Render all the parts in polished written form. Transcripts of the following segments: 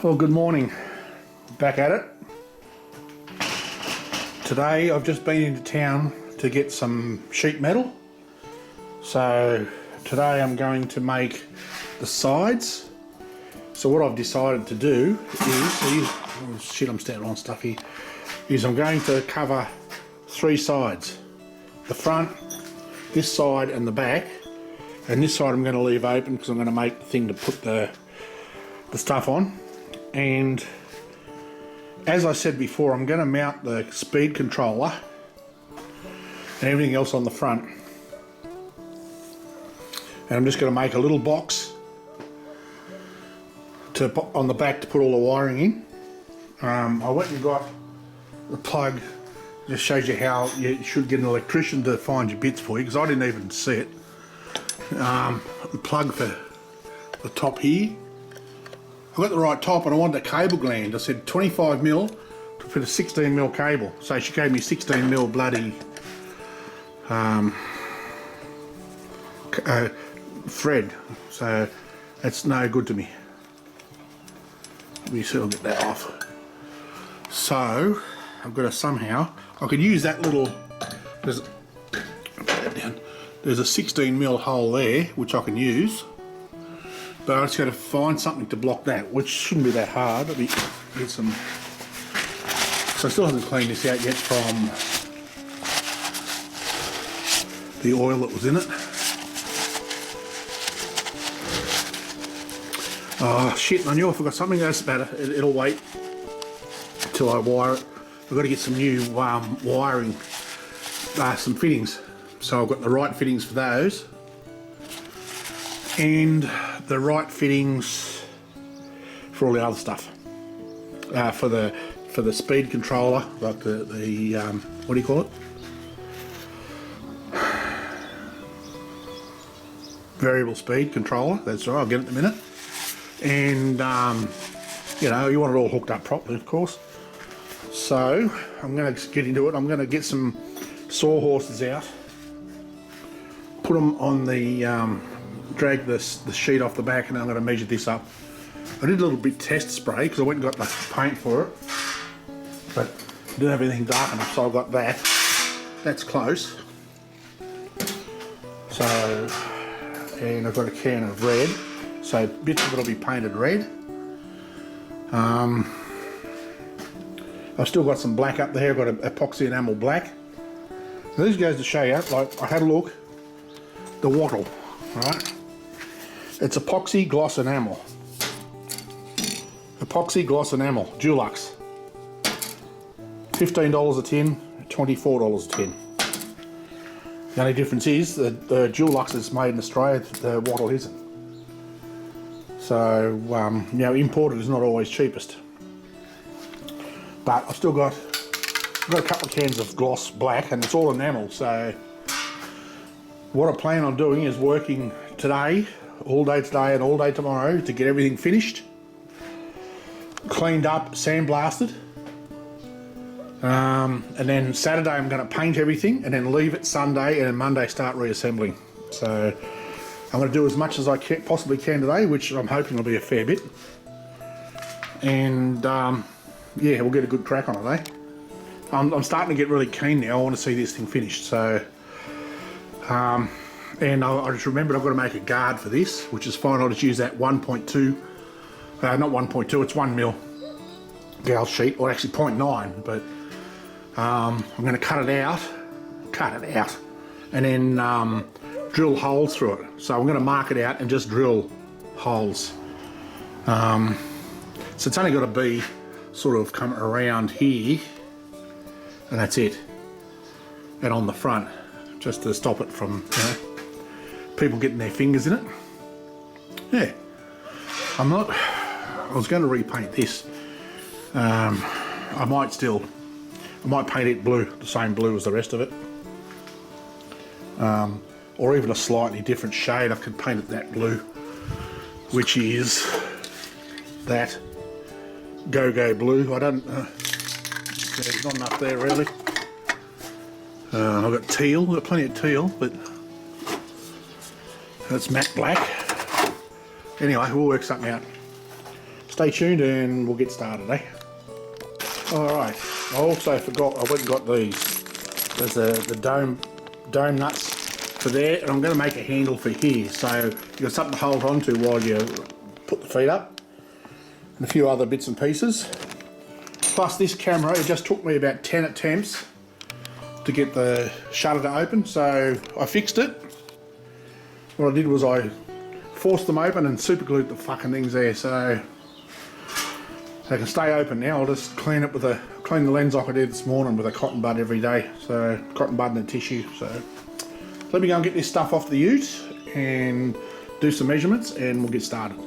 Well, good morning. Back at it. Today I've just been into town to get some sheet metal. So today I'm going to make the sides. So what I've decided to do is, I'm standing on stuff here, is I'm going to cover three sides. The front, this side and the back. And this side I'm going to leave open because I'm going to make the thing to put the stuff on. And as I said before, I'm going to mount the speed controller and everything else on the front. And I'm just going to make a little box on the back to put all the wiring in. I went and got the plug. Just shows you how you should get an electrician to find your bits for you, because I didn't even see it. The plug for the top here. I got the right top and I wanted a cable gland. I said 25mm to fit a 16mm cable. So she gave me 16mm bloody thread. So that's no good to me. Let me see if I'll get that off. So I've got to somehow, I could use that little, there's a 16mm hole there which I can use. But I just got to find something to block that, which shouldn't be that hard. Let me get some. So I still haven't cleaned this out yet from the oil that was in it. Oh shit! I knew I forgot something. That's matter. It'll wait till I wire it. I've got to get some new wiring, some fittings. So I've got the right fittings for those, and the right fittings for all the other stuff. For the speed controller, like the what do you call it? Variable speed controller. That's right. I'll get it in a minute. And you know, you want it all hooked up properly, of course. So I'm going to get into it. I'm going to get some sawhorses out, put them on the drag the sheet off the back, and I'm going to measure this up. I did a little bit test spray because I went and got the paint for it, but didn't have anything dark enough, so I got that. That's close. So, and I've got a can of red, so bits of it will be painted red. I've still got some black up there. I've got an epoxy enamel black. Now this goes to show you, like, I had a look, the wattle, right? It's epoxy gloss enamel. Epoxy gloss enamel, Dulux. $15 a tin, $24 a tin. The only difference is that the Dulux is made in Australia, the wattle isn't. So, you know, imported is not always cheapest. But I've still got a couple of cans of gloss black, and it's all enamel. So what I plan on doing is working today, all day today and all day tomorrow, to get everything finished, cleaned up, sandblasted, and then Saturday I'm going to paint everything, and then leave it Sunday, and then Monday start reassembling. So I'm going to do as much as I possibly can today, which I'm hoping will be a fair bit, and yeah, we'll get a good crack on it, eh? I'm starting to get really keen now. I want to see this thing finished. So and I just remembered I've got to make a guard for this, which is fine. I'll just use that 1.2, not 1.2, it's 1mm gal sheet, or actually 0.9, but I'm going to cut it out, and then drill holes through it. So I'm going to mark it out and just drill holes. So it's only got to be sort of come around here, and that's it. And on the front, just to stop it from, you know, people getting their fingers in it. Yeah, I was going to repaint this. I might paint it blue, the same blue as the rest of it. Or even a slightly different shade. I could paint it that blue, which is that go-go blue. I don't, there's not enough there really. I've got teal, I've got plenty of teal, but that's matte black. Anyway, we'll work something out. stay tuned and we'll get started, eh? Alright, I also forgot, I went and got these. There's the dome nuts for there, and I'm going to make a handle for here, so you've got something to hold on to while you put the feet up, and a few other bits and pieces. Plus this camera, it just took me about 10 attempts to get the shutter to open, so I fixed it. What I did was I forced them open and super glued the fucking things there, so they can stay open now. I'll just clean the lens like I did this morning with a cotton bud every day, so cotton bud and a tissue. So let me go and get this stuff off the ute and do some measurements and we'll get started.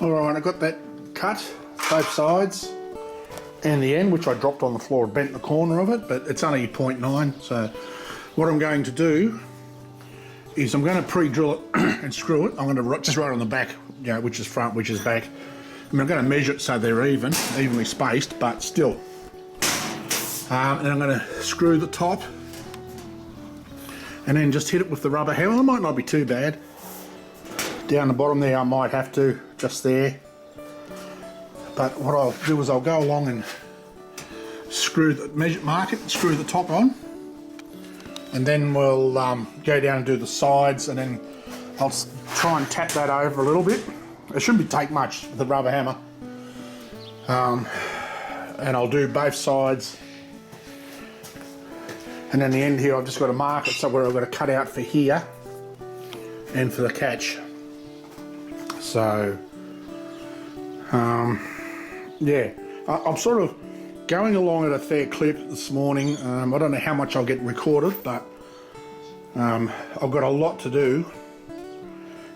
Alright, I got that cut, both sides and the end, which I dropped on the floor, bent the corner of it, but it's only 0.9. So what I'm going to do is I'm going to pre-drill it and screw it. I'm going to just right on the back, you know, which is front, which is back. I mean, I'm going to measure it so they're evenly spaced, but still. And I'm going to screw the top and then just hit it with the rubber hammer. It might not be too bad. Down the bottom there I might have to, just there. But what I'll do is I'll go along and mark it, screw the top on, and then we'll go down and do the sides, and then I'll try and tap that over a little bit. It shouldn't take much with the rubber hammer. And I'll do both sides, and then the end here I've just got to mark it somewhere. I've got to cut out for here and for the catch. So yeah, I'm sort of going along at a fair clip this morning. I don't know how much I'll get recorded, but I've got a lot to do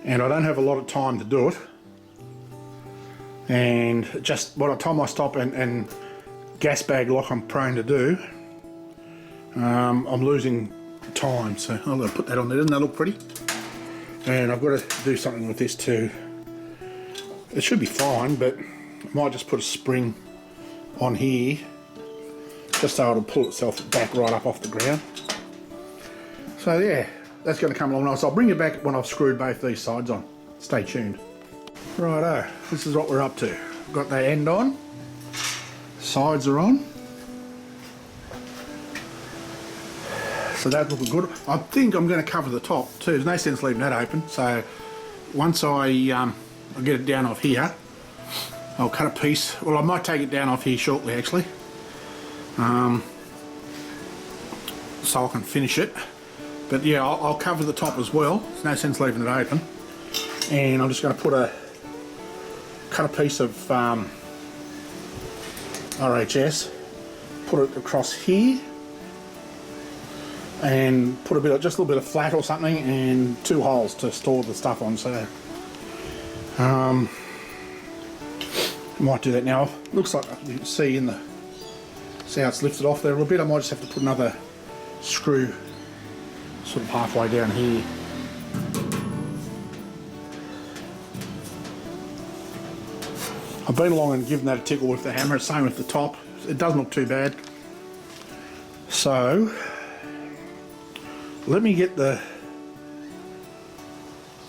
and I don't have a lot of time to do it. And just by the time I stop and gas bag like I'm prone to do, I'm losing time. So I'm going to put that on there. Doesn't that look pretty? And I've got to do something with this too. It should be fine, but I might just put a spring on here just so it'll pull itself back right up off the ground. So yeah, that's going to come along nice. I'll bring you back when I've screwed both these sides on. Stay tuned. Righto, this is what we're up to. Got that end on, sides are on. So that's looking good. I think I'm going to cover the top too. There's no sense leaving that open. So once I get it down off here, I'll cut a piece. Well, I might take it down off here shortly actually, so I can finish it. But yeah, I'll cover the top as well. There's no sense leaving it open. And I'm just going to cut a piece of RHS, put it across here, and put just a little bit of flat or something, and 2 holes to store the stuff on. So might do that now. Looks like you can see see how it's lifted off there a little bit. I might just have to put another screw sort of halfway down here. I've been along and given that a tickle with the hammer. Same with the top. It doesn't look too bad. So let me get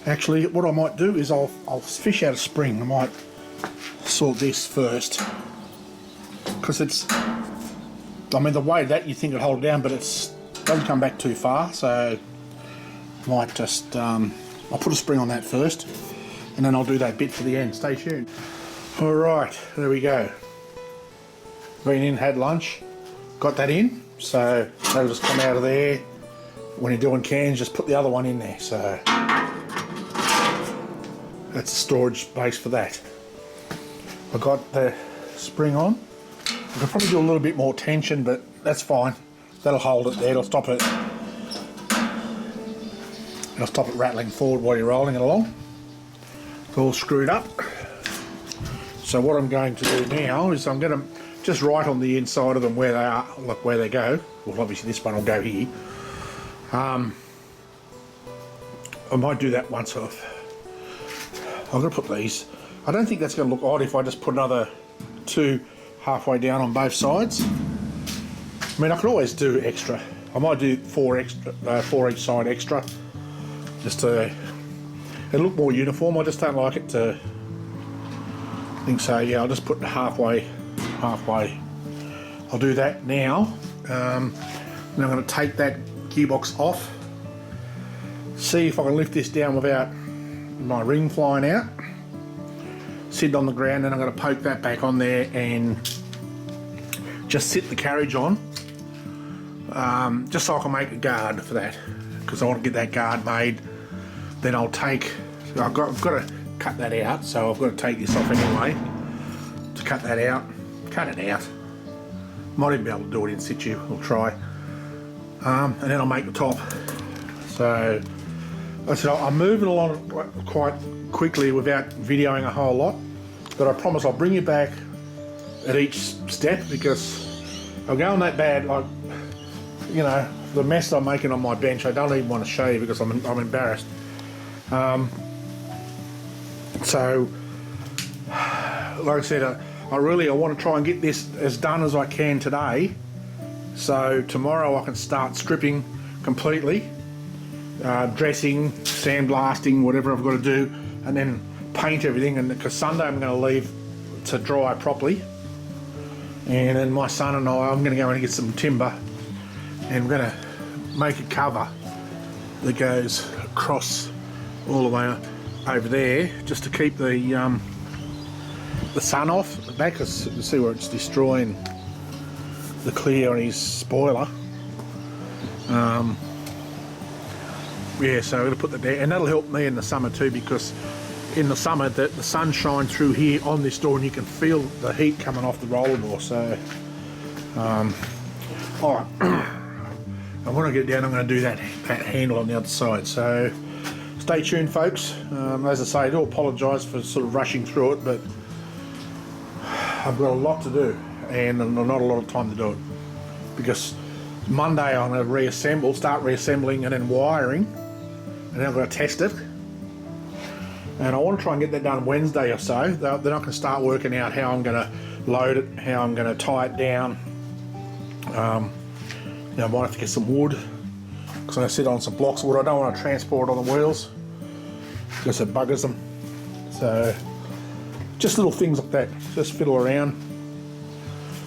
actually what I might do is I'll fish out a spring. I might sort this first, because I mean the way that you think it'll hold it down, but it doesn't come back too far, so I might just I'll put a spring on that first and then I'll do that bit for the end. Stay tuned. Alright, there we go. Been in, had lunch, got that in, so that'll just come out of there. When you're doing cans, just put the other one in there, so that's a storage space for that. I got the spring on. I could probably do a little bit more tension, but that's fine. That'll hold it there. It'll stop it rattling forward while you're rolling it along. It's all screwed up. So what I'm going to do now is I'm going to just write on the inside of them where they are, like where they go. Well, obviously this one will go here. I might do that once off. I'm going to put these. I don't think that's going to look odd if I just put another 2 halfway down on both sides. I mean, I could always do extra. I might do 4 extra, 4 each side extra, just to it'll look more uniform. I just don't like it to think so, yeah. I'll just put halfway. I'll do that now. Then I'm going to take that gearbox off, see if I can lift this down without my ring flying out. Sit it on the ground, and I'm going to poke that back on there and just sit the carriage on, just so I can make a guard for that, because I want to get that guard made. Then I'll take, I've got to cut that out, so I've got to take this off anyway to cut that out. Cut it out. Might even be able to do it in situ. We'll try. And then I'll make the top. So I said I'm moving along quite quickly without videoing a whole lot, but I promise I'll bring you back at each step, because I'm going that bad. Like, you know, the mess I'm making on my bench, I don't even want to show you because I'm embarrassed. So like I said, I want to try and get this as done as I can today, so tomorrow I can start stripping completely, dressing, sandblasting, whatever I've got to do, and then paint everything. And because Sunday I'm going to leave to dry properly, and then my son and I'm going to go and get some timber, and we're going to make a cover that goes across all the way over there, just to keep the sun off the back, because you can see where it's destroying the clear on his spoiler. Yeah, so I'm going to put that there, and that'll help me in the summer too, because in the summer the sun shines through here on this door and you can feel the heat coming off the roller door. So alright, and when I get down I'm going to do that handle on the other side, so stay tuned folks. As I say, I do apologise for sort of rushing through it, but I've got a lot to do and not a lot of time to do it, because Monday I'm going to start reassembling and then wiring, and then I'm going to test it, and I want to try and get that done Wednesday or so. Then I can start working out how I'm going to load it, how I'm going to tie it down. I might have to get some wood, because I'm going to sit on some blocks of wood. I don't want to transport on the wheels because it buggers them. So just little things like that, just fiddle around.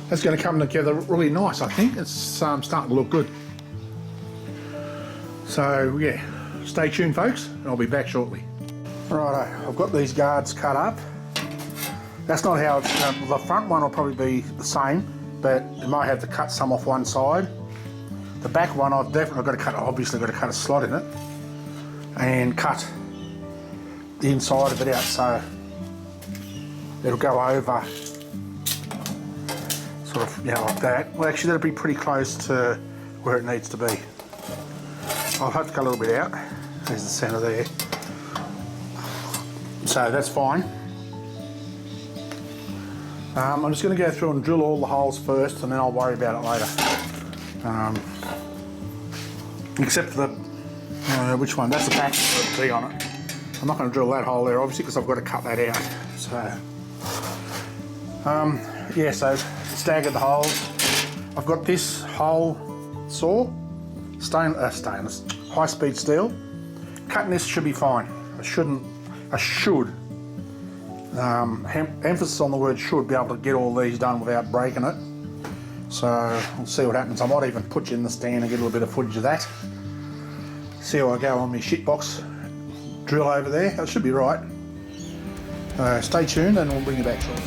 That's going to come together really nice, I think. It's starting to look good. So yeah, stay tuned folks, and I'll be back shortly. Righto, I've got these guards cut up. That's not how it's, the front one will probably be the same, but you might have to cut some off one side. The back one I've definitely got to cut, obviously got to cut a slot in it, and cut the inside of it out so it'll go over sort of, you know, like that. Well, actually that'll be pretty close to where it needs to be. I'll have to cut a little bit out. There's the centre there. So that's fine. I'm just going to go through and drill all the holes first, and then I'll worry about it later. Except for the, which one? That's the back with the T on it. I'm not going to drill that hole there, obviously, because I've got to cut that out. So, yeah, so staggered the holes. I've got this hole saw, stainless, high-speed steel. Cutting this should be fine. I should, emphasis on the word should, be able to get all these done without breaking it. So we'll see what happens. I might even put you in the stand and get a little bit of footage of that. See how I go on my shitbox drill over there. That should be right. Stay tuned and we'll bring you back shortly.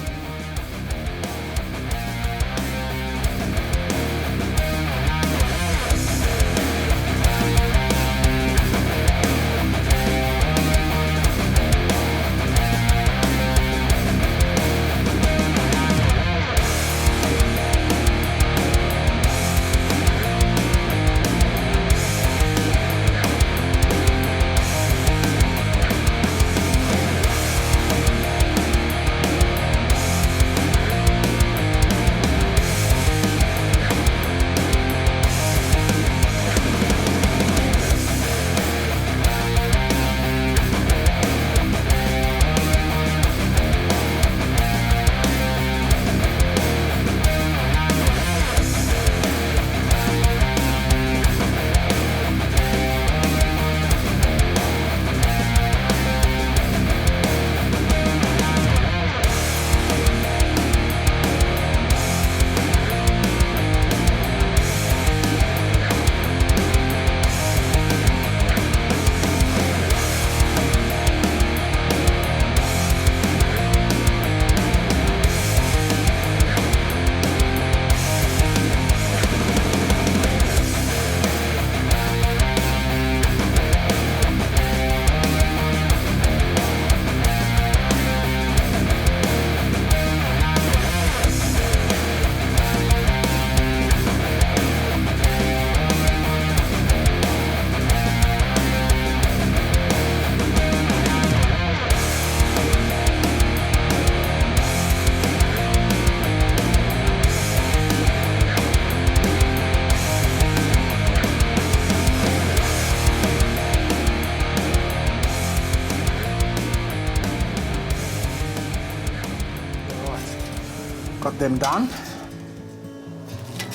got them done.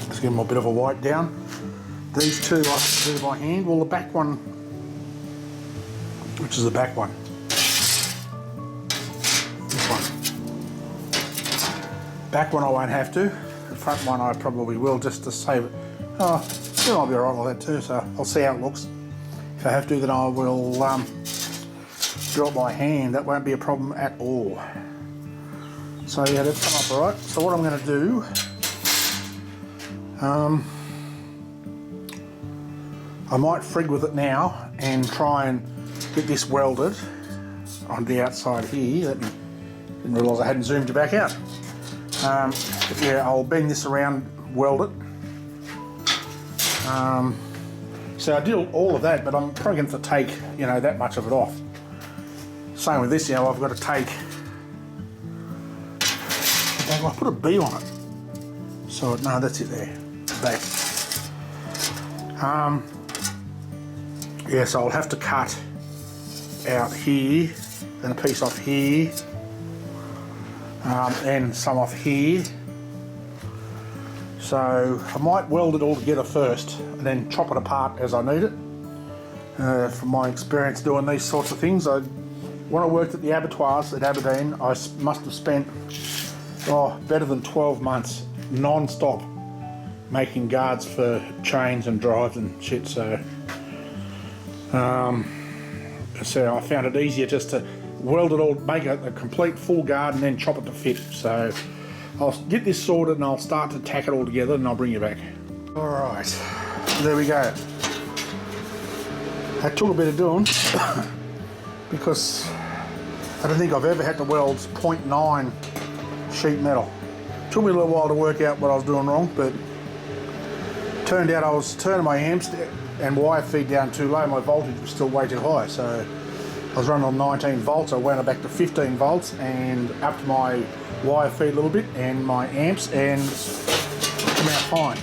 Let's give them a bit of a wipe down. These two I have to do by hand. Well, the back one, which is the back one? This one. Back one I won't have to. The front one I probably will, just to save it. Oh, it might be alright like that too, so I'll see how it looks. If I have to, then I will do it by hand. That won't be a problem at all. So yeah, that's come up alright. So what I'm going to do, I might frig with it now and try and get this welded on the outside here. Didn't realise I hadn't zoomed you back out. But yeah, I'll bend this around, weld it. So I did all of that, but I'm probably going to have to take, you know, that much of it off. Same with this, you know, I've got to take, I put a B on it. So no, that's it there, back. Yeah, so I'll have to cut out here, and a piece off here, and some off here. So I might weld it all together first and then chop it apart as I need it. From my experience doing these sorts of things, when I worked at the abattoirs at Aberdeen, I must have spent better than 12 months non-stop making guards for chains and drives and shit. So I found it easier just to weld it all, make a complete full guard and then chop it to fit. So I'll get this sorted and I'll start to tack it all together and I'll bring you back. Alright, there we go. That took a bit of doing because I don't think I've ever had to weld 0.9 sheet metal. Took me a little while to work out what I was doing wrong, but turned out I was turning my amps and wire feed down too low. My voltage was still way too high, so I was running on 19 volts. I wound it back to 15 volts and upped my wire feed a little bit and my amps, and come out fine.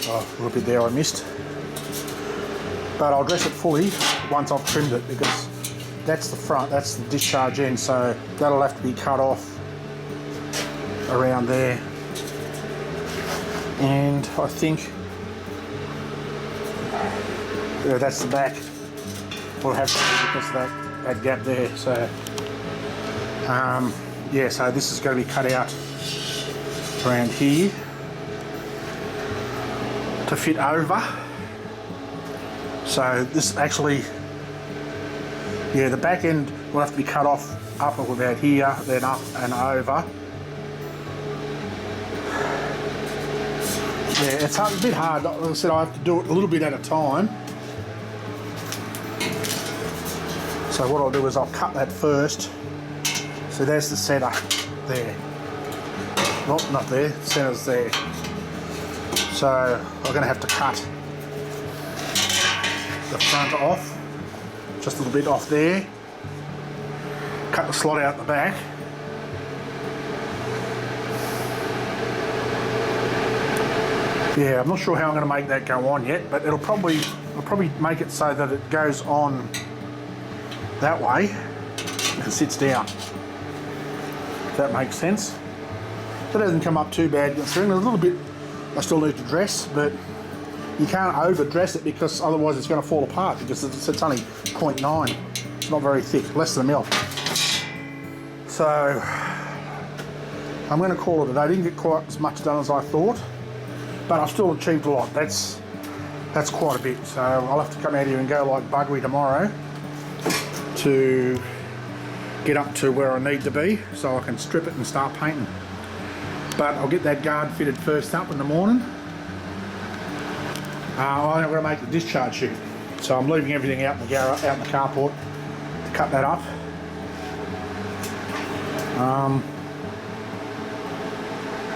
Oh, a little bit there I missed, but I'll dress it fully once I've trimmed it, because that's the front, that's the discharge end, so that'll have to be cut off around there. And I think, yeah, that's the back. Will have to be because of that gap there. So yeah, so this is going to be cut out around here to fit over. So this actually, yeah, the back end will have to be cut off up about here, then up and over. Yeah, it's a bit hard. Like I said, I have to do it a little bit at a time. So what I'll do is I'll cut that first. So there's the centre there. Nope, not there, the centre's there. So I'm going to have to cut the front off, just a little bit off there. Cut the slot out the back. Yeah, I'm not sure how I'm going to make that go on yet, but I'll probably make it so that it goes on that way and sits down. If that makes sense. That doesn't come up too bad considering. A little bit I still need to dress, but you can't over dress it because otherwise it's going to fall apart, because it's only 0.9. It's not very thick, less than a mil. So I'm going to call it a day. I didn't get quite as much done as I thought, but I've still achieved a lot. That's quite a bit. So I'll have to come out here and go like buggery tomorrow to get up to where I need to be so I can strip it and start painting. But I'll get that guard fitted first up in the morning. I'm going to make the discharge chute. So I'm leaving everything out in the garage, out in the carport to cut that up.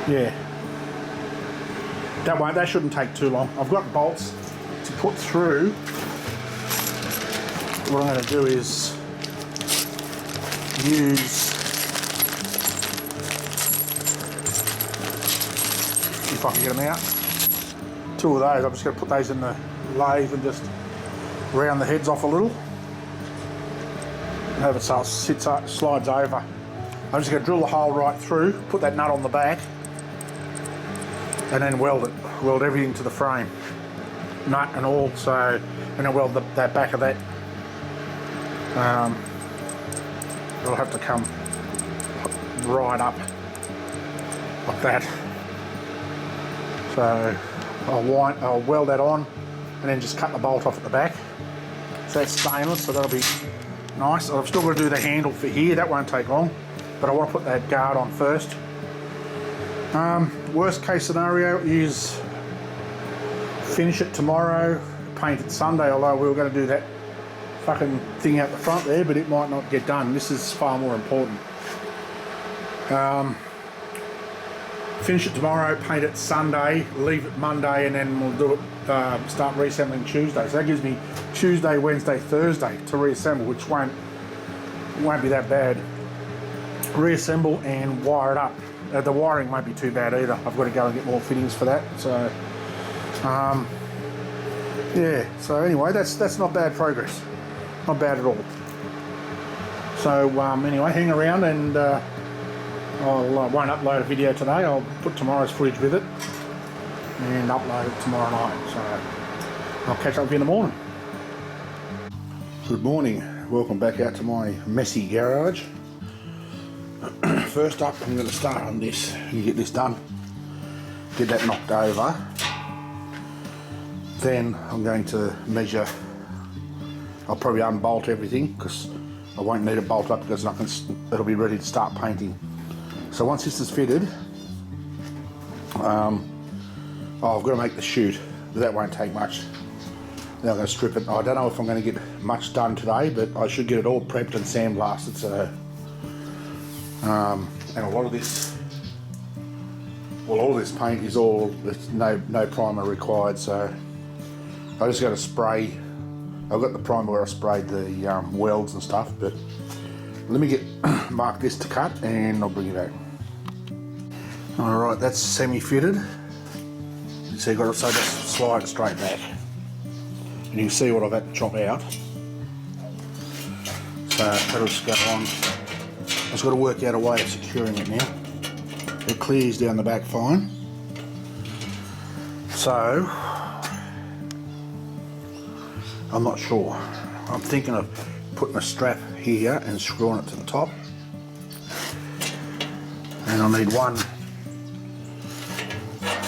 Yeah. That shouldn't take too long. I've got bolts to put through. What I'm going to do is use, if I can get them out, 2 of those. I'm just going to put those in the lathe and just round the heads off a little and have it so it slides over I'm just going to drill the hole right through, put that nut on the back, and then weld everything to the frame, nut and all. So, and then weld that back of that. It'll have to come right up like that. So I'll weld that on, and then just cut the bolt off at the back. So that's stainless, so that'll be nice. I've still got to do the handle for here. That won't take long, but I want to put that guard on first. Worst case scenario is finish it tomorrow, paint it Sunday, although we were going to do that fucking thing out the front there, but it might not get done. This is far more important. Finish it tomorrow, paint it Sunday, leave it Monday, and then we'll do it, start reassembling Tuesday. So that gives me Tuesday, Wednesday, Thursday to reassemble, which won't be that bad. Reassemble and wire it up. The wiring won't be too bad either. I've got to go and get more fittings for that. So, yeah. So anyway, that's not bad progress. Not bad at all. So anyway, hang around, and I won't upload a video today. I'll put tomorrow's footage with it and upload it tomorrow night. So I'll catch up with you in the morning. Good morning. Welcome back out to my messy garage. First up, I'm going to start on this and get this done. Get that knocked over. Then I'm going to measure. I'll probably unbolt everything because I won't need it bolt up because it'll be ready to start painting. So once this is fitted, I've got to make the chute, but that won't take much. Then I'm going to strip it. I don't know if I'm going to get much done today, but I should get it all prepped and sandblasted. So, and a lot of this, well, all this paint is there's no primer required. So I just got to spray. I've got the primer where I sprayed the welds and stuff, but let me mark this to cut and I'll bring you back. Alright, that's semi-fitted. So you've got to just slide it straight back. And you can see what I've had to chop out. So that'll just go on. I've just got to work out a way of securing it now. It clears down the back fine. So I'm not sure. I'm thinking of putting a strap here and screwing it to the top. And I'll need one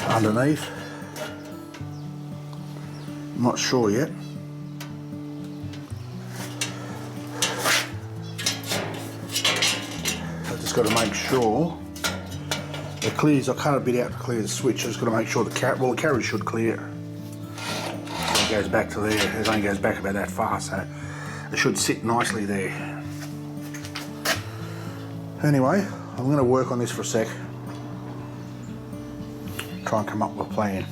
underneath. I'm not sure yet. I've just got to make sure it clears. I cut a bit out to clear the switch. I've just got to make sure the carriage should clear. It goes back to there. It only goes back about that far, so it should sit nicely there. Anyway, I'm going to work on this for a sec. Try and come up with a plan.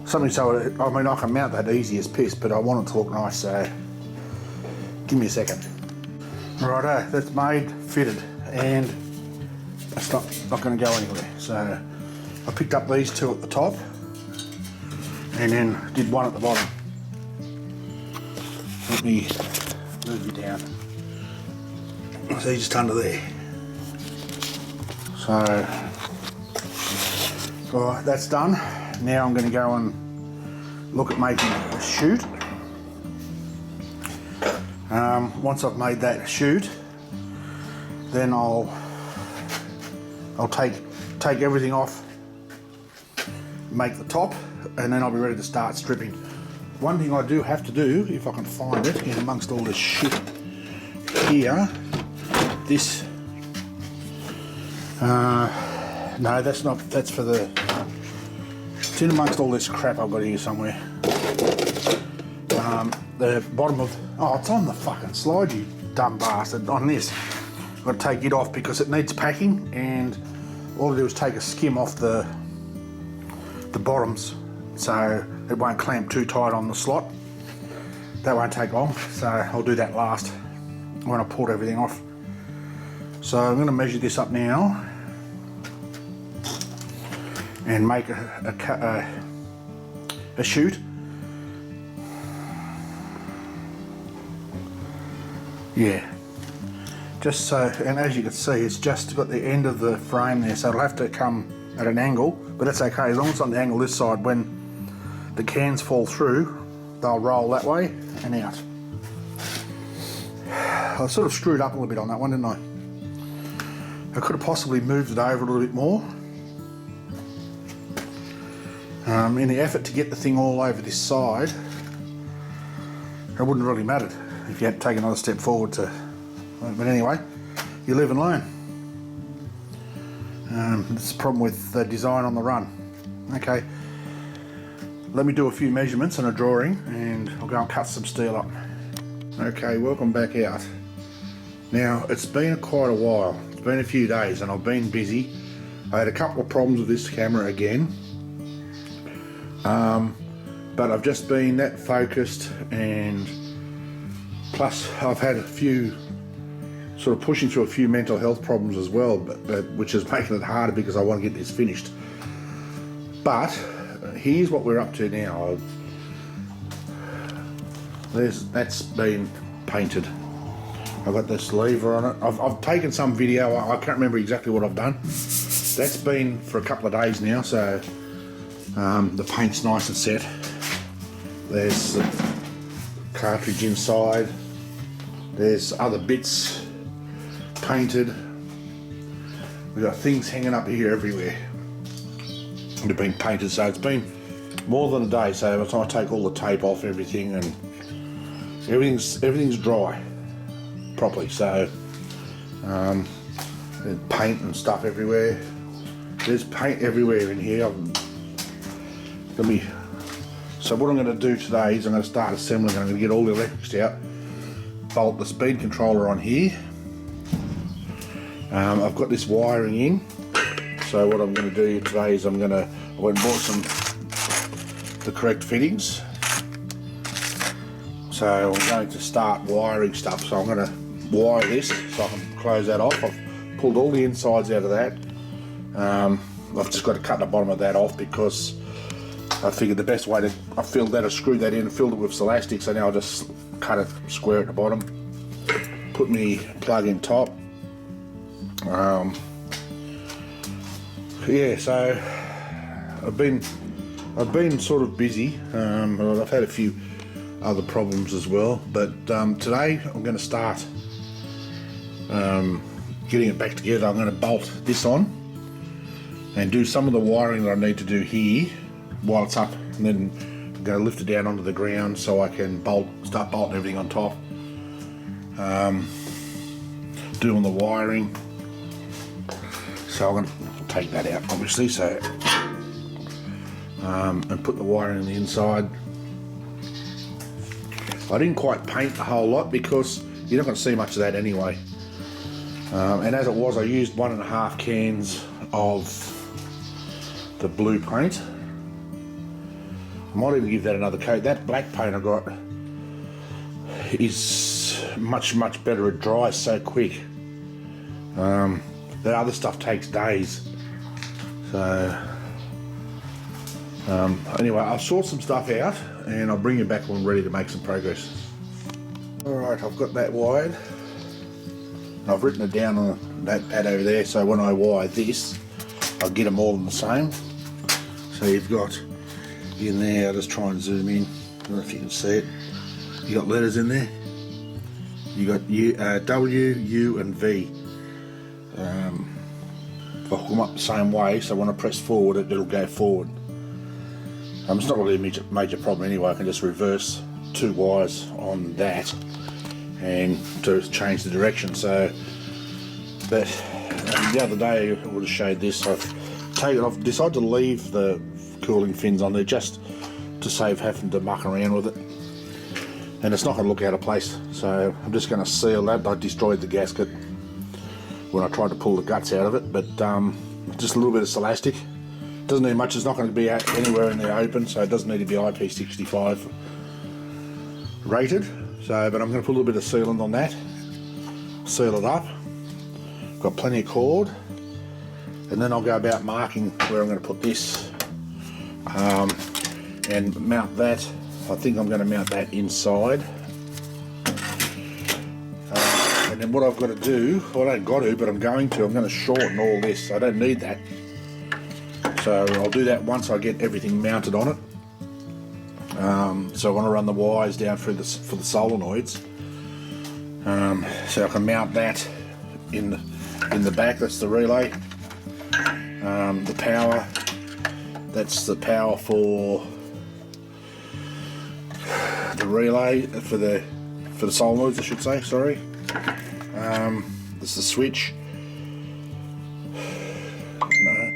Something so, I mean, I can mount that easy as piss, but I want it to look nice, so give me a second. Righto, that's made, fitted, and it's not going to go anywhere. So I picked up these two at the top, and then did one at the bottom. Let me move you down. See, just under there. So, alright, that's done. Now I'm going to go and look at making a chute. Once I've made that chute, then I'll take everything off, make the top, and then I'll be ready to start stripping. One thing I do have to do, if I can find it, in amongst all this shit here, this, no, that's not, that's for the, it's in amongst all this crap I've got here somewhere. The bottom of, oh, it's on the fucking slide, you dumb bastard, on this. I've got to take it off because it needs packing, and all I do is take a skim off the bottoms so it won't clamp too tight on the slot. That won't take long, so I'll do that last when I pulled everything off. So I'm going to measure this up now and make a chute. Yeah, just so, and as you can see, it's just got the end of the frame there, so it'll have to come at an angle, but that's okay, as long as it's on the angle this side. When the cans fall through, they'll roll that way and out. I sort of screwed up a little bit on that one, didn't I? I could have possibly moved it over a little bit more. In the effort to get the thing all over this side, it wouldn't really mattered if you had to take another step forward to, but anyway, you live and learn. That's the problem with the design on the run. Okay, let me do a few measurements and a drawing, and I'll go and cut some steel up. Okay, welcome back out. Now, it's been quite a while. It's been a few days and I've been busy. I had a couple of problems with this camera again. But I've just been that focused, and plus I've had a few, sort of pushing through a few mental health problems as well, but which is making it harder because I want to get this finished. But here's what we're up to now. That's been painted. I've got this lever on it. I've taken some video. I can't remember exactly what I've done. That's been for a couple of days now, so the paint's nice and set. There's the cartridge inside. There's other bits painted. We've got things hanging up here everywhere. They've been painted, so it's been more than a day. So by the time I take all the tape off everything, and everything's dry properly. So there's paint and stuff everywhere. There's paint everywhere in here. So what I'm going to do today is I'm going to start assembling. I'm going to get all the electrics out, bolt the speed controller on here. I've got this wiring in. So what I'm going to do today is I went and bought the correct fittings. So I'm going to start wiring stuff. So I'm going to wire this so I can close that off. I've pulled all the insides out of that. I've just got to cut the bottom of that off because I figured the best way I filled that, I screwed that in and filled it with elastic, so now I'll just cut it square at the bottom, put me plug in top. Yeah, so I've been sort of busy. I've had a few other problems as well, but today I'm going to start getting it back together. I'm going to bolt this on and do some of the wiring that I need to do here while it's up, and then I'm going to lift it down onto the ground so I can start bolting everything on top. Doing the wiring. So I'm going to take that out obviously, so and put the wiring in the inside. I didn't quite paint the whole lot because you're not going to see much of that anyway. And as it was, I used 1.5 cans of the blue paint. I might even give that another coat. That black paint I got is much better. It dries so quick. The other stuff takes days. So anyway, I'll sort some stuff out and I'll bring you back when I'm ready to make some progress. Alright, I've got that wired. I've written it down on that pad over there, so when I wire this, I'll get them all in the same. So you've got in there, I'll just try and zoom in, I don't know if you can see it. You got letters in there. You got W, U and V. If I hook them up the same way, so when I press forward, it'll go forward. It's not really a major problem anyway. I can just reverse 2 wires on that and to change the direction. So, but the other day I would have showed this. I've decided to leave the cooling fins on there just to save having to muck around with it, and it's not going to look out of place, so I'm just going to seal that. I destroyed the gasket when I tried to pull the guts out of it, but just a little bit of elastic. Doesn't need much. It's not going to be anywhere in there open, so it doesn't need to be IP65 rated. So, but I'm going to put a little bit of sealant on that, seal it up. Got plenty of cord, and then I'll go about marking where I'm going to put this. And mount that. I think I'm going to mount that inside. And then what I've got to do, well, I don't got to, but I'm going to shorten all this. I don't need that. So I'll do that once I get everything mounted on it. So I want to run the wires down through this for the solenoids. So I can mount that in the back. That's the relay. The power. That's the power for the relay for the solenoids, I should say. Sorry. This is the switch. No,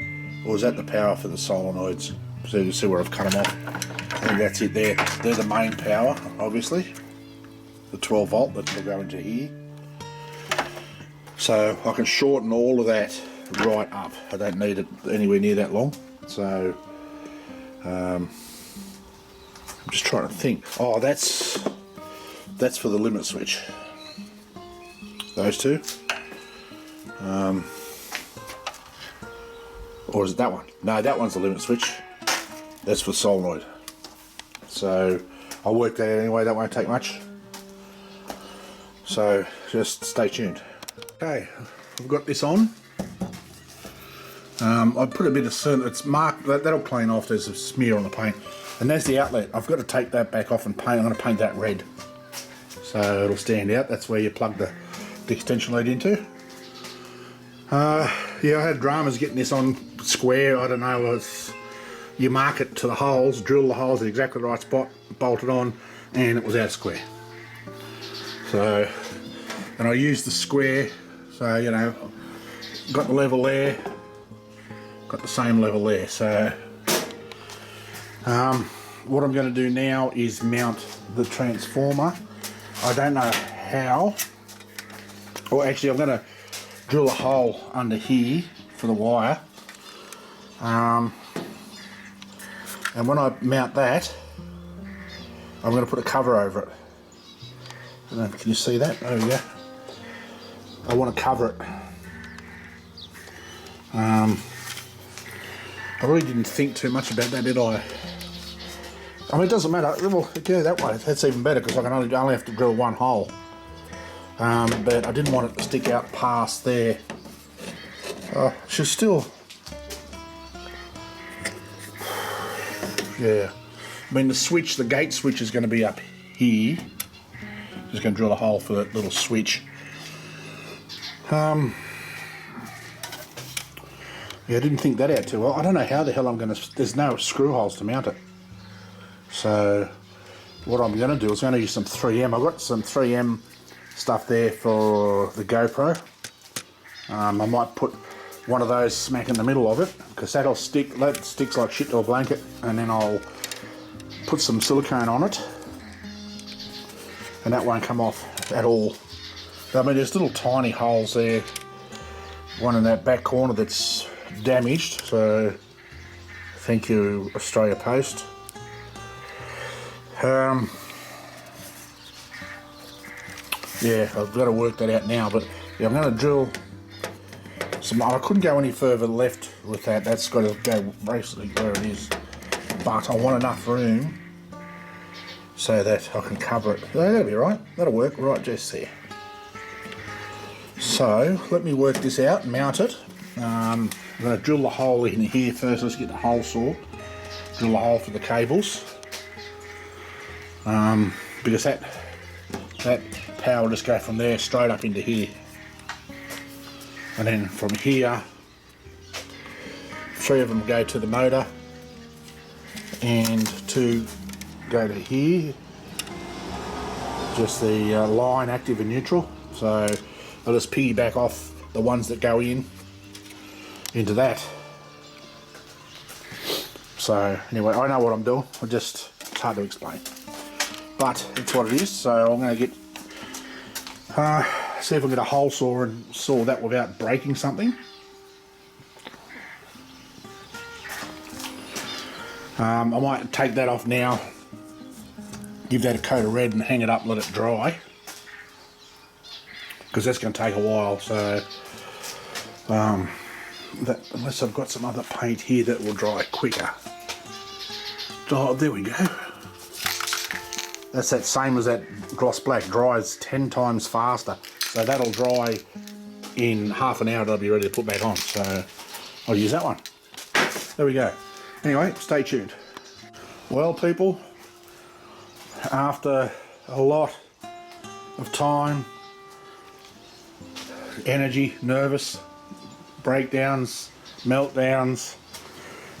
or is that the power for the solenoids? So you can see where I've cut them off. I think that's it there. They're the main power, obviously. The 12 volt that will go into here. So I can shorten all of that right up. I don't need it anywhere near that long. So I'm just trying to think. Oh, that's for the limit switch. Those two. Or is it that one? No, that one's the limit switch. That's for solenoid. So I'll work that out anyway, that won't take much. So just stay tuned. Okay, I've got this on. I put a bit of certain, it's marked, that'll clean off, there's a smear on the paint. And there's the outlet. I've got to take that back off and paint, I'm going to paint that red. So it'll stand out, that's where you plug the extension lead into. Yeah, I had dramas getting this on square. I don't know, you mark it to the holes, drill the holes at exactly the right spot, bolt it on, and it was out square. So, and I used the square, so you know, got the level there, got the same level there. So, what I'm going to do now is mount the transformer. I don't know how. Or actually, I'm going to drill a hole under here for the wire. And when I mount that, I'm going to put a cover over it. I don't know, can you see that? There we go. I want to cover it. I really didn't think too much about that, did I? I mean, it doesn't matter. Well, go that way. That's even better because I can only have to drill one hole. But I didn't want it to stick out past there. She's still... Yeah. I mean, the switch, the gate switch is going to be up here. Just going to drill a hole for that little switch. Yeah, I didn't think that out too well. I don't know how the hell I'm going to... There's no screw holes to mount it. So, what I'm going to do is I'm going to use some 3M. I've got some 3M stuff there for the GoPro. I might put one of those smack in the middle of it because that'll stick. That sticks like shit to a blanket, and then I'll put some silicone on it, and that won't come off at all. I mean, there's little tiny holes there. One in that back corner that's damaged. So, thank you, Australia Post. Yeah, I've got to work that out now, but yeah, I'm going to drill some. I couldn't go any further left with that. That's got to go basically where it is. But I want enough room so that I can cover it. That'll be right. That'll work right just there. So let me work this out, mount it. I'm going to drill the hole in here first. Let's get the hole saw. Drill a hole for the cables. Because that power will just go from there straight up into here, and then from here 3 of them go to the motor and 2 go to here, just the line active and neutral. So I'll just piggyback off the ones that go into that. So anyway, I know what I'm doing. It's hard to explain, but it's what it is. So I'm going to get see if I can get a hole saw and saw that without breaking something. I might take that off now, give that a coat of red and hang it up, let it dry, because that's going to take a while. So unless I've got some other paint here that will dry quicker. Oh, there we go. That's that same as that gloss black, dries 10 times faster. So that'll dry in half an hour, they'll be ready to put back on. So I'll use that one. There we go. Anyway, stay tuned. Well, people, after a lot of time, energy, nervous, breakdowns, meltdowns,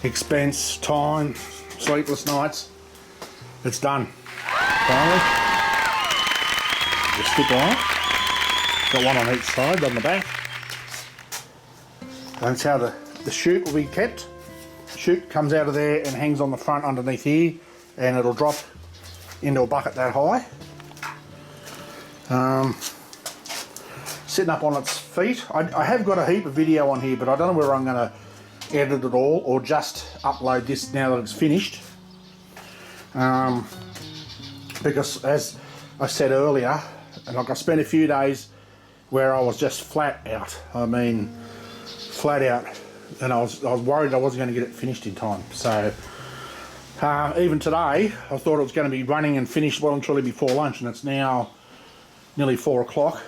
expense, time, sleepless nights, it's done. Finally, just stick on it. Got one on each side, on the back. That's how the chute will be kept. Chute comes out of there and hangs on the front underneath here, and it'll drop into a bucket that high. Sitting up on its feet. I have got a heap of video on here, but I don't know whether I'm going to edit it all or just upload this now that it's finished. Because as I said earlier, like I spent a few days where I was just flat out. I mean, flat out, and I was worried I wasn't going to get it finished in time. So even today, I thought it was going to be running and finished well and truly before lunch, and it's now nearly 4 o'clock.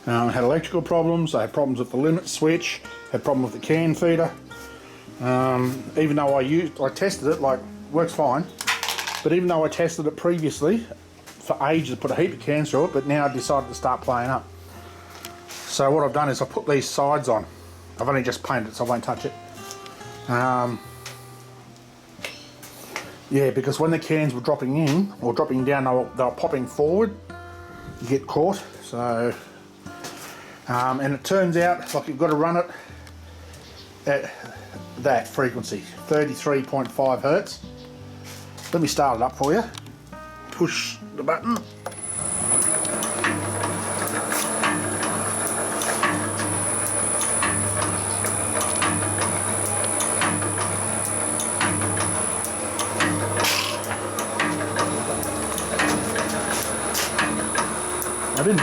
I had electrical problems. I had problems with the limit switch. Had problem with the can feeder. Even though I tested it, like works fine. But even though I tested it previously for ages, put a heap of cans through it, but now I decided to start playing up. So what I've done is I put these sides on. I've only just painted it, so I won't touch it. Yeah, because when the cans were dropping in or dropping down, they were popping forward. You get caught. So, and it turns out like you've got to run it at that frequency, 33.5 hertz. Let me start it up for you. Push the button.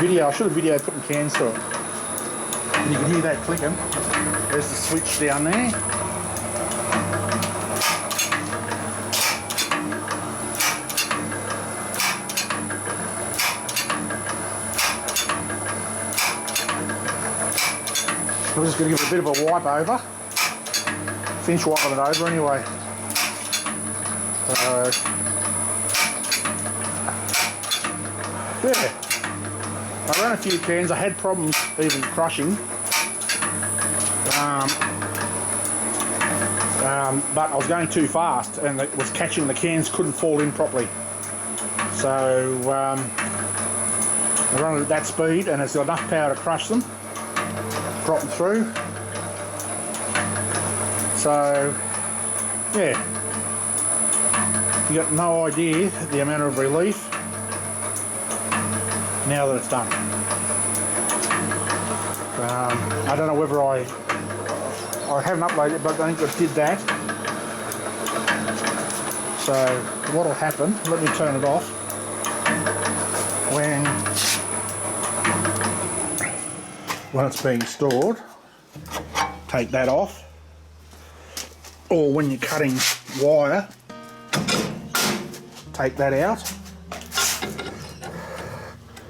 I should have videoed putting cans through it. And you can hear that clicking. There's the switch down there. I'm just going to give it a bit of a wipe over. Finish wiping it over anyway. Yeah. I ran a few cans. I had problems even crushing. But I was going too fast and it was catching the cans, couldn't fall in properly. So I run it at that speed and it's got enough power to crush them. Drop them through. So yeah, you got no idea the amount of relief now that it's done. I don't know whether I haven't uploaded it, but I think I did that. So what will happen, let me turn it off, when it's being stored, take that off, or when you're cutting wire, take that out,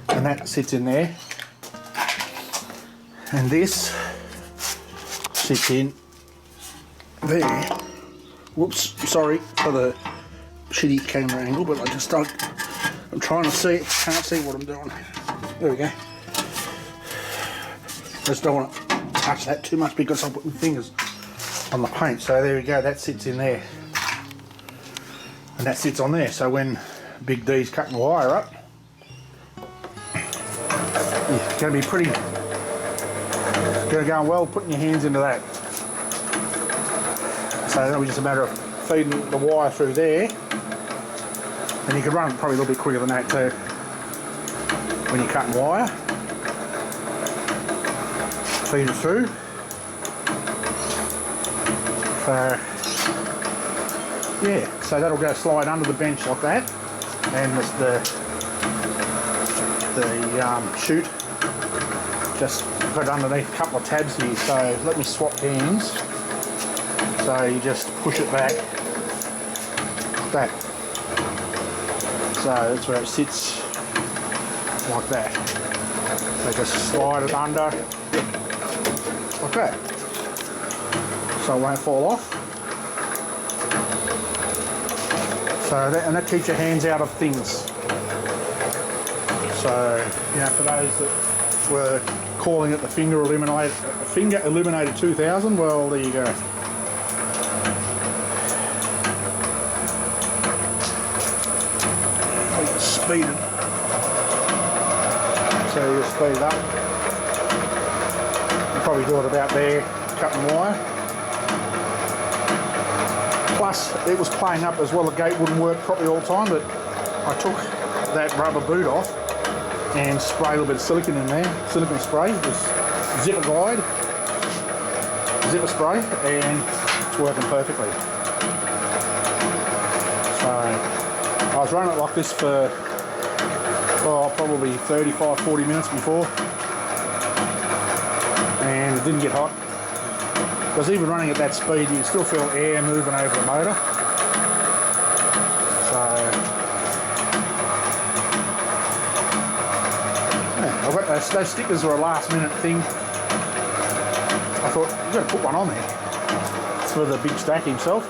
and that sits in there, and this sits in there. Whoops, sorry for the shitty camera angle, but I'm trying to see, can't see what I'm doing. There we go. Just don't want to touch that too much because I'll put my fingers on the paint. So there we go, that sits in there. And that sits on there. So when Big D's cutting wire up, it's going to be pretty, it's going to go well putting your hands into that. So it'll be just a matter of feeding the wire through there. And you can run it probably a little bit quicker than that too when you're cutting wire. Feed it through. So yeah, so that'll go slide under the bench like that, and the chute just got underneath a couple of tabs here. So let me swap hands. So you just push it back like that. So that's where it sits like that. So just slide it under like that, so it won't fall off. So that keeps your hands out of things. So, you know, for those that were calling it the Finger Illuminator 2000, well, there you go. Speed it. So you just speed it up. You probably do it about there, cutting wire. Plus, it was playing up as well. The gate wouldn't work properly all the time, but I took that rubber boot off and sprayed a little bit of silicone in there. Silicone spray, just zipper guide, zipper spray, and it's working perfectly. So I was running it like this for probably 35-40 minutes before, and it didn't get hot. Because even running at that speed, you can still feel air moving over the motor. So, yeah, I've got those stickers were a last minute thing. I thought, you've got to put one on there. It's for the Big Stack himself.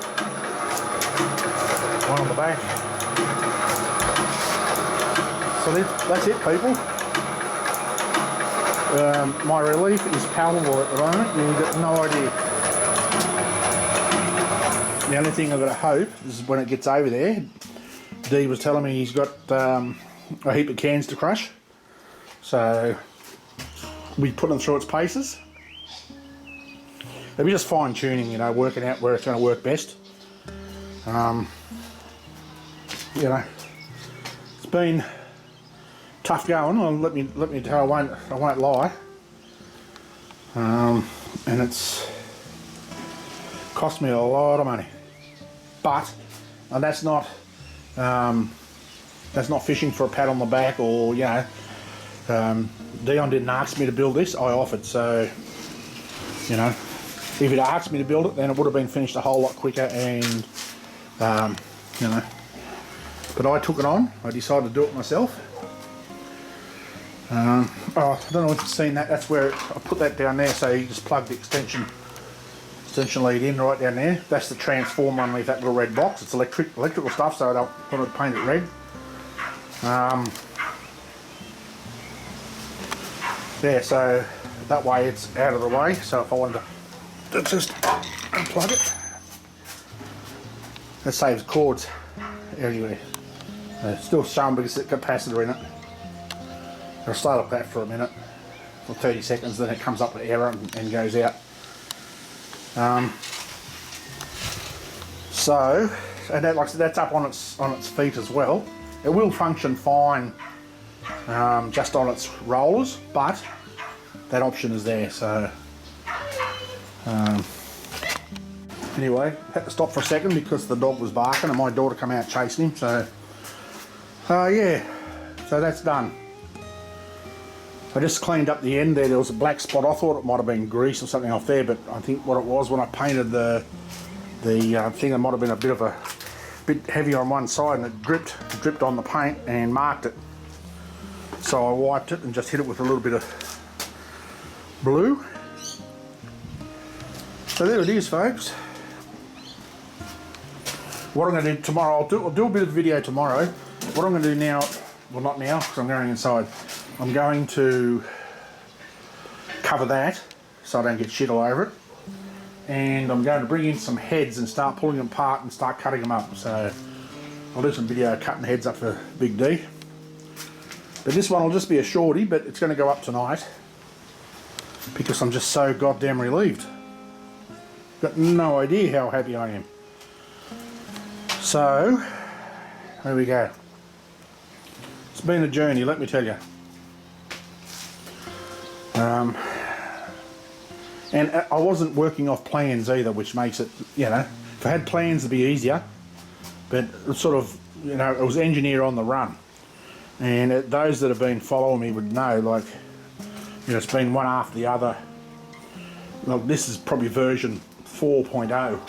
One on the back. So that's it, people. My relief is palpable at the moment. You've got no idea. The only thing I've got to hope is when it gets over there, Dee was telling me he's got a heap of cans to crush. So we put them through its paces. It'll be just fine tuning, you know, working out where it's going to work best. You know, it's been tough going. Well, let me tell. I won't lie. And it's cost me a lot of money. But that's not fishing for a pat on the back, or you know, Dion didn't ask me to build this. I offered, so you know, if he'd asked me to build it, then it would have been finished a whole lot quicker, and you know. But I took it on. I decided to do it myself. Oh, I don't know if you've seen that. That's where I put that down there. So you just plug the extension lead in right down there. That's the transformer underneath that little red box. It's electrical stuff, so I don't want to paint it red. Yeah, so that way it's out of the way. So if I wanted to just unplug it, that saves cords anyway. Still showing because it's got capacitor in it. I'll start up that for a minute, for 30 seconds, then it comes up with error and goes out. So, and that, like I said, that's up on its feet as well. It will function fine just on its rollers, but that option is there. So anyway, had to stop for a second because the dog was barking and my daughter come out chasing him. So yeah, so that's done. I just cleaned up the end there. There was a black spot. I thought it might have been grease or something off there, but I think what it was, when I painted the thing, it might have been a bit heavy on one side, and it dripped on the paint and marked it. So I wiped it and just hit it with a little bit of blue. So there it is, folks. What I'm going to do tomorrow, I'll do a bit of video tomorrow. What I'm going to do now, well, not now because I'm going inside. I'm going to cover that so I don't get shit all over it, and I'm going to bring in some heads and start pulling them apart and start cutting them up. So I'll do some video cutting heads up for Big D, but this one will just be a shorty, but it's going to go up tonight because I'm just so goddamn relieved. Got no idea how happy I am. So there we go. It's been a journey, let me tell you. And I wasn't working off plans either, which makes it, you know, if I had plans it'd be easier, but it sort of, you know, it was engineer on the run. And those that have been following me would know, like, you know, it's been one after the other. Like, this is probably version 4.0.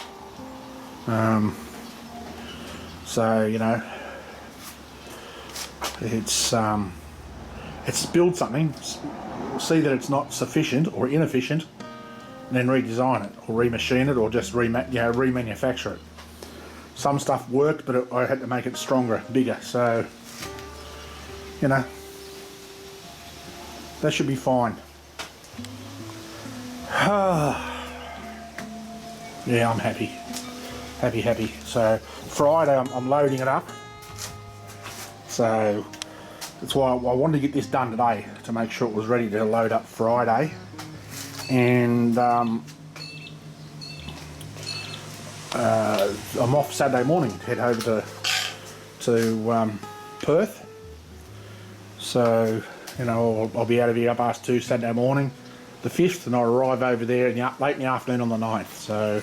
So, you know, it's, it's build something, see that it's not sufficient or inefficient, and then redesign it or remachine it or just remanufacture it. Some stuff worked, but I had to make it stronger, bigger. So, you know, that should be fine. Yeah, I'm happy. Happy. So Friday I'm loading it up. So that's why I wanted to get this done today, to make sure it was ready to load up Friday. And I'm off Saturday morning to head over to Perth. So, you know, I'll be out of here up past 2 Saturday morning, the 5th, and I'll arrive over there late in the afternoon on the 9th. So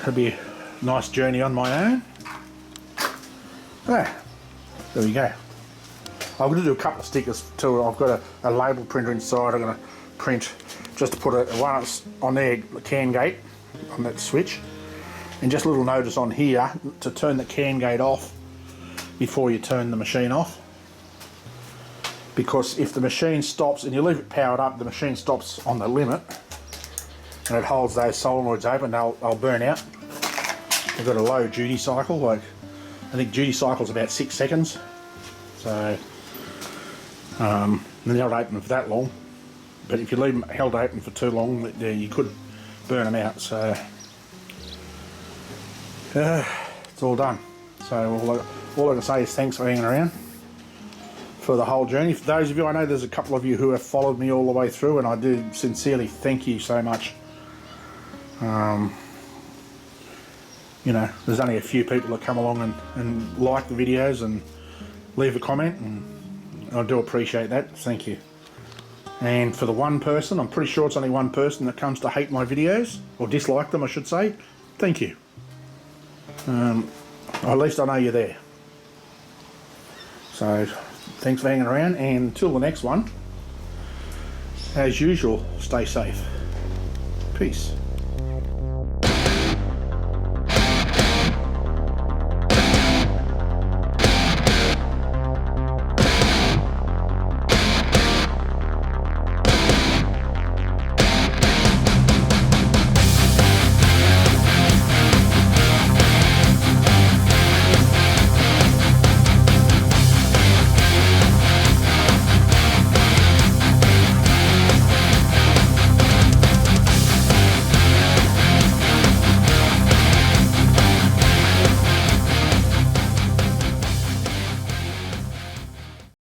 it'll be a nice journey on my own. There we go. I'm going to do a couple of stickers too. I've got a label printer inside. I'm going to print just to put one on there, the can gate on that switch, and just a little notice on here to turn the can gate off before you turn the machine off. Because if the machine stops and you leave it powered up, the machine stops on the limit and it holds those solenoids open, they'll burn out. They've got a low duty cycle, like I think duty cycle's about 6 seconds. So they're not open for that long. But if you leave them held open for too long, you could burn them out. So it's all done. So all I can say is thanks for hanging around for the whole journey. For those of you, I know there's a couple of you who have followed me all the way through, and I do sincerely thank you so much. You know, there's only a few people that come along and like the videos and leave a comment, and I do appreciate that. Thank you. And for the one person, I'm pretty sure it's only one person that comes to hate my videos, or dislike them I should say, thank you. At least I know you're there. So thanks for hanging around, and until the next one, as usual, stay safe. Peace.